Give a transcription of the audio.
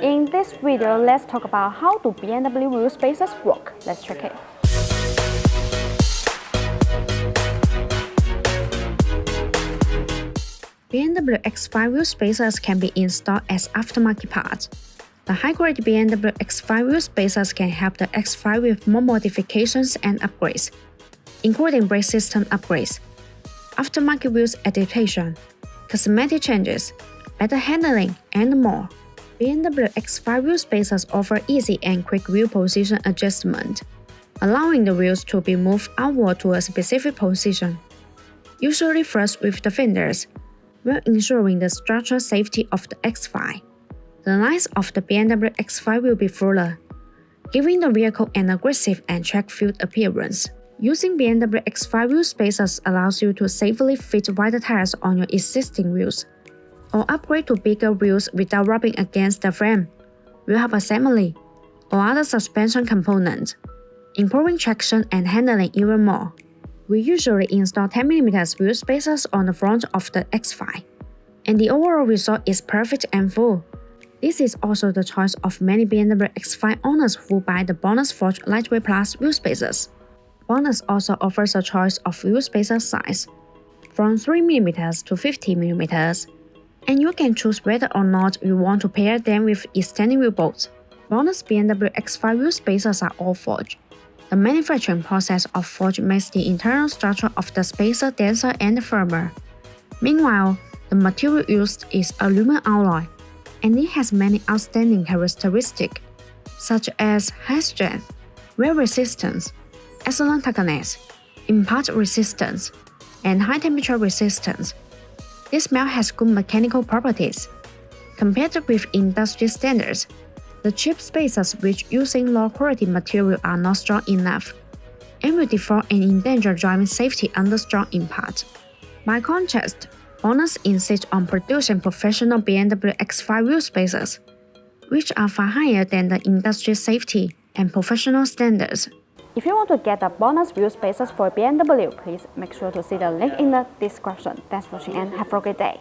In this video, let's talk about how do BMW wheel spacers work. Let's check it. BMW X5 wheel spacers can be installed as aftermarket parts. The high-quality BMW X5 wheel spacers can help the X5 with more modifications and upgrades, including brake system upgrades, aftermarket wheels adaptation, cosmetic changes, better handling, and more. BMW X5 wheel spacers offer easy and quick wheel position adjustment, allowing the wheels to be moved outward to a specific position, usually flush with the fenders, while ensuring the structural safety of the X5. The lines of the BMW X5 will be fuller, giving the vehicle an aggressive and track-filled appearance. Using BMW X5 wheel spacers allows you to safely fit wider tires on your existing wheels, or upgrade to bigger wheels without rubbing against the frame, wheel hub assembly, or other suspension components, improving traction and handling even more. We usually install 10mm wheel spacers on the front of the X5, and the overall result is perfect and full. This is also the choice of many BMW X5 owners who buy the BONOSS Lightweight Plus wheel spacers. BONOSS also offers a choice of wheel spacer size, from 3mm to 50mm, and you can choose whether or not you want to pair them with extending wheel bolts. BONOSS BMW X5 wheel spacers are all forged. The manufacturing process of forge makes the internal structure of the spacer denser and firmer. Meanwhile, the material used is aluminum alloy, and it has many outstanding characteristics, such as high strength, wear resistance, excellent toughness, impact resistance, and high temperature resistance. This melt has good mechanical properties. Compared with industry standards, the cheap spacers which using low-quality material are not strong enough, and will default and endanger driving safety under strong impact. By contrast, BONOSS insists on producing professional BMW X5 wheel spacers, which are far higher than the industry safety and professional standards. If you want to get the BONOSS wheel spacers for BMW, please make sure to see the link in the description. Thanks for watching and have a great day.